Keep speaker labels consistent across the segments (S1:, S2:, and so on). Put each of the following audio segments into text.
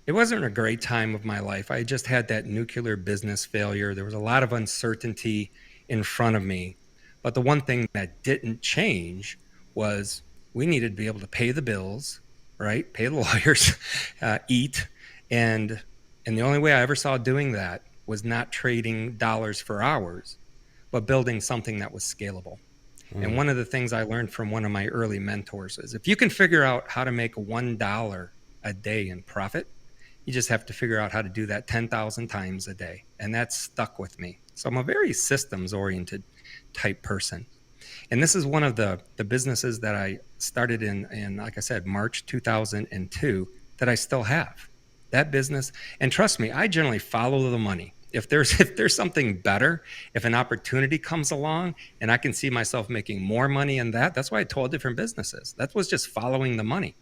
S1: It wasn't a great time of my life. I just had that nuclear business failure. There was a lot of uncertainty in front of me. But the one thing that didn't change was we needed to be able to pay the bills, right? Pay the lawyers, eat, and and the only way I ever saw doing that was not trading dollars for hours, but building something that was scalable. And one of the things I learned from one of my early mentors is if you can figure out how to make $1 a day in profit, you just have to figure out how to do that 10,000 times a day. And that's stuck with me. So I'm a very systems oriented type person. And this is one of the businesses that I started in, like I said, March 2002 that I still have that business. And trust me, I generally follow the money. If there's something better, if an opportunity comes along and I can see myself making more money in that, that's why I told different businesses. That was just following the money.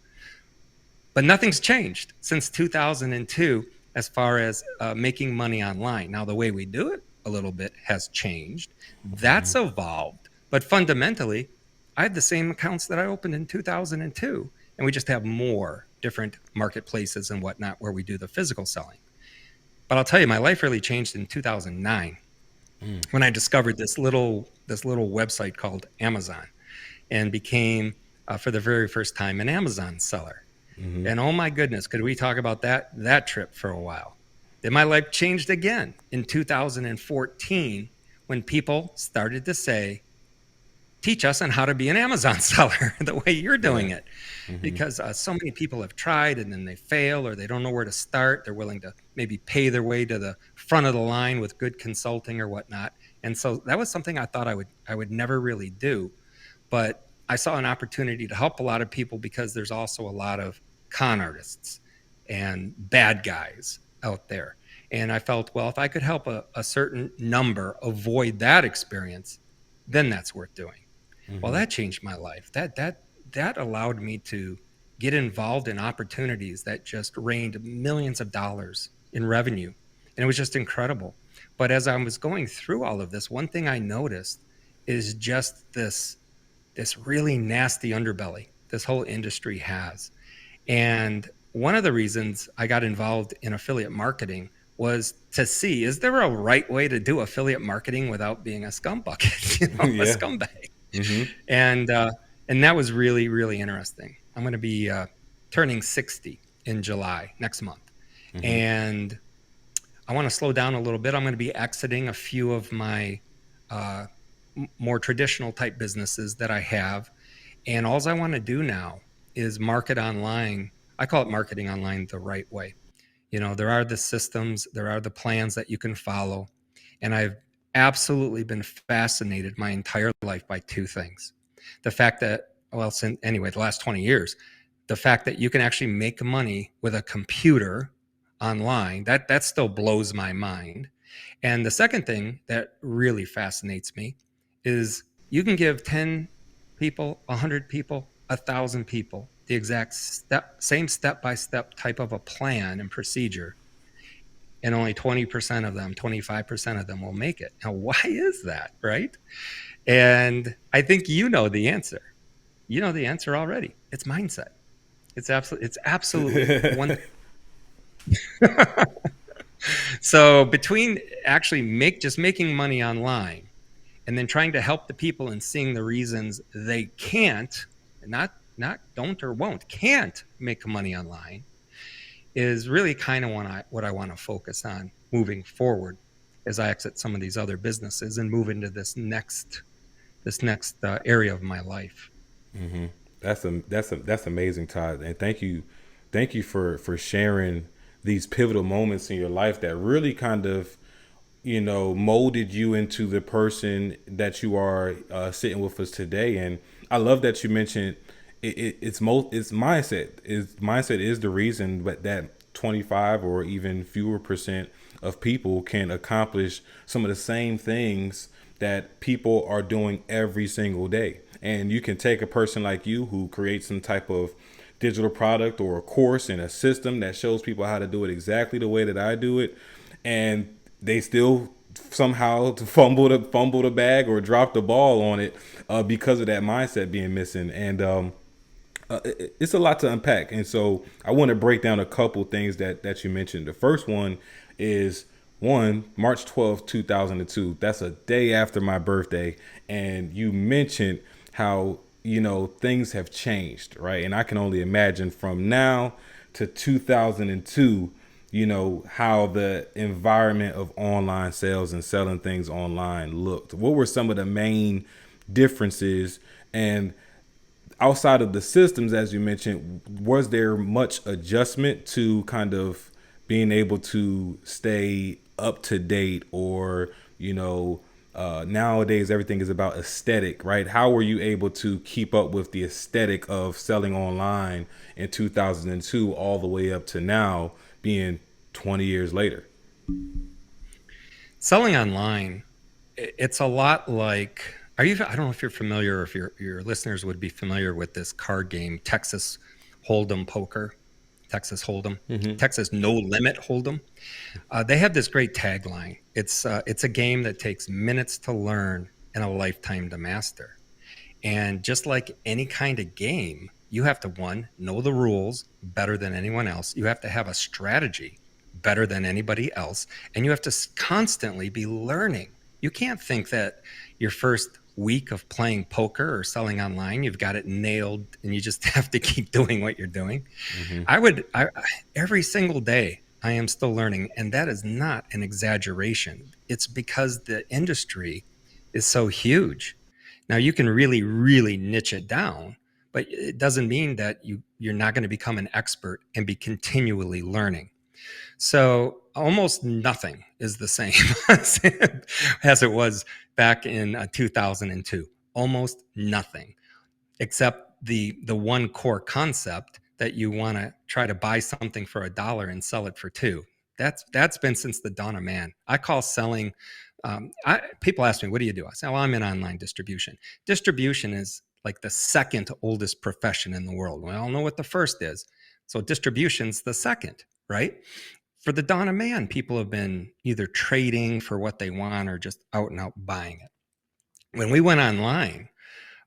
S1: But nothing's changed since 2002 as far as making money online. Now, the way we do it a little bit has changed. That's evolved. But fundamentally, I have the same accounts that I opened in 2002, and we just have more different marketplaces and whatnot where we do the physical selling. But I'll tell you, my life really changed in 2009 when I discovered this little website called Amazon and became, for the very first time, an Amazon seller.
S2: Mm-hmm.
S1: And oh my goodness, could we talk about that trip for a while? Then my life changed again in 2014 when people started to say, teach us on how to be an Amazon seller the way you're
S2: Yeah.
S1: doing it.
S2: Mm-hmm.
S1: Because so many people have tried and then they fail or they don't know where to start. They're willing to maybe pay their way to the front of the line with good consulting or whatnot. And so that was something I thought I would never really do. But I saw an opportunity to help a lot of people because there's also a lot of con artists and bad guys out there. And I felt, well, if I could help a certain number avoid that experience, then that's worth doing. Well,
S2: Mm-hmm.
S1: that changed my life. That allowed me to get involved in opportunities that just rained millions of dollars in revenue. And it was just incredible. But as I was going through all of this, one thing I noticed is just this really nasty underbelly this whole industry has. And one of the reasons I got involved in affiliate marketing was to see, is there a right way to do affiliate marketing without being a scumbucket, a
S2: Yeah.
S1: scumbag?
S2: Mm-hmm.
S1: And and that was really really interesting. I'm going to be turning 60 in July next month,
S2: Mm-hmm.
S1: and I want to slow down a little bit. I'm going to be exiting a few of my uh, more traditional type businesses that I have. And all I want to do now is market online. I call it marketing online the right way. There are the systems, there are the plans that you can follow. And I've absolutely been fascinated my entire life by two things. The fact that, well, since anyway, the last 20 years, the fact that you can actually make money with a computer online, that still blows my mind. And the second thing that really fascinates me is you can give 10 people, 100 people, 1,000 people the exact same step by step type of a plan and procedure, and only 20% of them, 25% of them will make it. Now, why is that, right? And I think you know the answer. You know the answer already. It's mindset. It's absolutely one. So between actually just making money online and then trying to help the people and seeing the reasons they can't, not don't or won't, can't make money online is really kind of what I want to focus on moving forward as I exit some of these other businesses and move into this next area of my life.
S2: Mm-hmm. That's amazing, Todd, and thank you for sharing these pivotal moments in your life that really kind of molded you into the person that you are sitting with us today. And I love that you mentioned it's mindset. Mindset is the reason, but that 25 or even fewer percent of people can accomplish some of the same things that people are doing every single day. And you can take a person like you who creates some type of digital product or a course and a system that shows people how to do it exactly the way that I do it, and they still somehow fumble the bag or drop the ball on it because of that mindset being missing. And It's a lot to unpack, and so I want to break down a couple things that you mentioned. The first one is one March 12th, 2002. That's a day after my birthday, and you mentioned how things have changed, right? And I can only imagine from now to 2002, how the environment of online sales and selling things online looked. What were some of the main differences? And outside of the systems, as you mentioned, was there much adjustment to kind of being able to stay up to date, or nowadays everything is about aesthetic, right? How were you able to keep up with the aesthetic of selling online in 2002 all the way up to now, being 20 years later?
S1: Selling online, it's a lot like, I don't know if you're familiar, or if your listeners would be familiar with this card game, Texas Hold'em poker, Texas Hold'em, Texas No Limit Hold'em. They have this great tagline. It's a game that takes minutes to learn and a lifetime to master. And just like any kind of game, you have to, one, know the rules better than anyone else. You have to have a strategy better than anybody else. And you have to constantly be learning. You can't think that your first week of playing poker or selling online, you've got it nailed and you just have to keep doing what you're doing.
S2: Mm-hmm.
S1: Every single day, I am still learning. And that is not an exaggeration. It's because the industry is so huge. Now you can really, really niche it down, but it doesn't mean that you're not going to become an expert and be continually learning. So almost nothing is the same as it was back in 2002. Almost nothing, except the one core concept that you want to try to buy something for $1 and sell it for two. That's been since the dawn of man. I call selling. People ask me, "What do you do?" I say, "Well, I'm in online distribution." Distribution is like the second oldest profession in the world. We all know what the first is. So distribution's the second, right? For the dawn of man, people have been either trading for what they want or just out and out buying it. When we went online,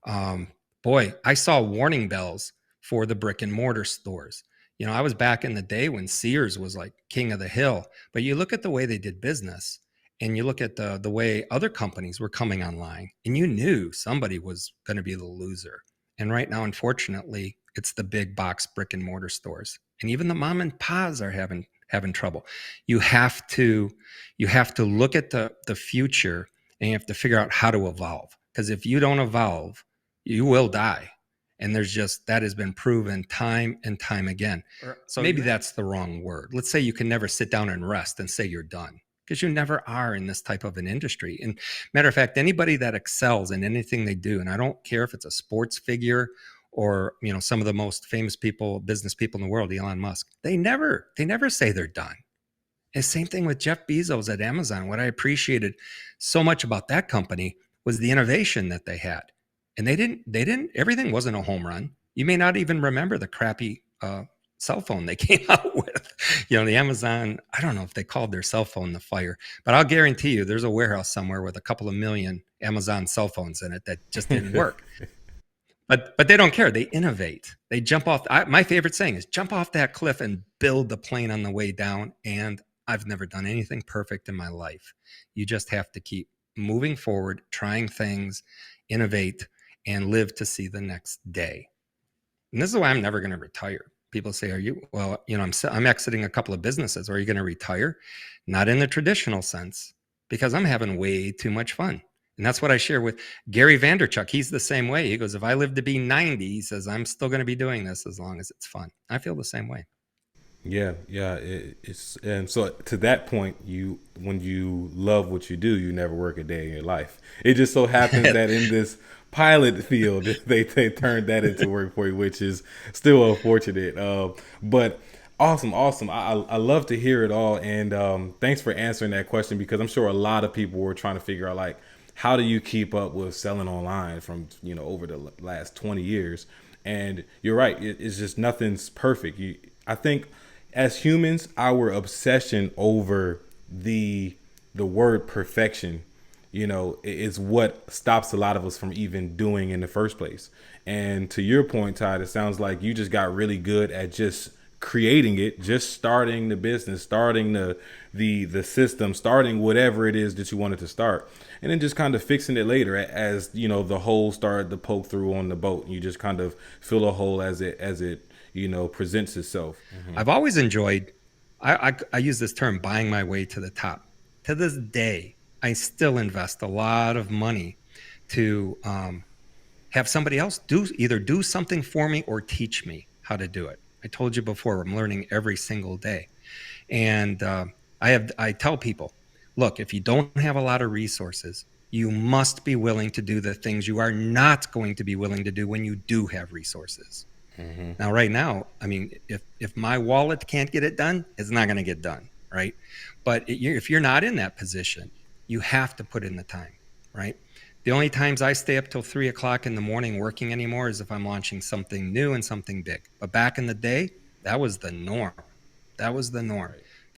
S1: um, boy, I saw warning bells for the brick and mortar stores. I was back in the day when Sears was like king of the hill, but you look at the way they did business and you look at the way other companies were coming online, and you knew somebody was going to be the loser. And right now, unfortunately, it's the big box brick and mortar stores. And even the mom and pa's are having trouble. You have to look at the future, and you have to figure out how to evolve. Because if you don't evolve, you will die. And that has been proven time and time again. So maybe that's the wrong word. Let's say you can never sit down and rest and say you're done, because you never are in this type of an industry. And matter of fact, anybody that excels in anything they do, and I don't care if it's a sports figure or some of the most famous people, business people in the world, Elon Musk, they never say they're done. And same thing with Jeff Bezos at Amazon. What I appreciated so much about that company was the innovation that they had. And they didn't, everything wasn't a home run. You may not even remember the crappy cell phone they came out with. The Amazon, I don't know if they called their cell phone the Fire, but I'll guarantee you there's a warehouse somewhere with a couple of million Amazon cell phones in it that just didn't work. But they don't care. They innovate. They jump off. My favorite saying is jump off that cliff and build the plane on the way down. And I've never done anything perfect in my life. You just have to keep moving forward, trying things, innovate, and live to see the next day. And this is why I'm never going to retire. People say, "Are you?" Well, I'm exiting a couple of businesses. Are you going to retire? Not in the traditional sense, because I'm having way too much fun. And that's what I share with Gary Vaynerchuk. He's the same way. He goes, "If I live to be 90, he says, I'm still going to be doing this as long as it's fun." I feel the same way.
S2: Yeah. It's and so to that point, when you love what you do, you never work a day in your life. It just so happens that in this pilot field, they turned that into work for you, which is still unfortunate. But awesome. I love to hear it all, and thanks for answering that question, because I'm sure a lot of people were trying to figure out, like, how do you keep up with selling online from over the last 20 years? And you're right, it's just nothing's perfect. I think as humans, our obsession over the word perfection is what stops a lot of us from even doing in the first place. And to your point, Todd, it sounds like you just got really good at just creating it, just starting the business, starting the system, starting whatever it is that you wanted to start, and then just kind of fixing it later as the hole started to poke through on the boat. You just kind of fill a hole as it presents itself.
S1: I've always enjoyed, I use this term, buying my way to the top. To this day, I still invest a lot of money to have somebody else either do something for me or teach me how to do it. I told you before, I'm learning every single day. And I tell people, look, if you don't have a lot of resources, you must be willing to do the things you are not going to be willing to do when you do have resources. Now, right now, I mean, if my wallet can't get it done, it's not going to get done, right? But if you're not in that position, you have to put in the time, right? The only times I stay up till 3 o'clock in the morning working anymore is if I'm launching something new and something big. But back in the day, that was the norm. That was the norm.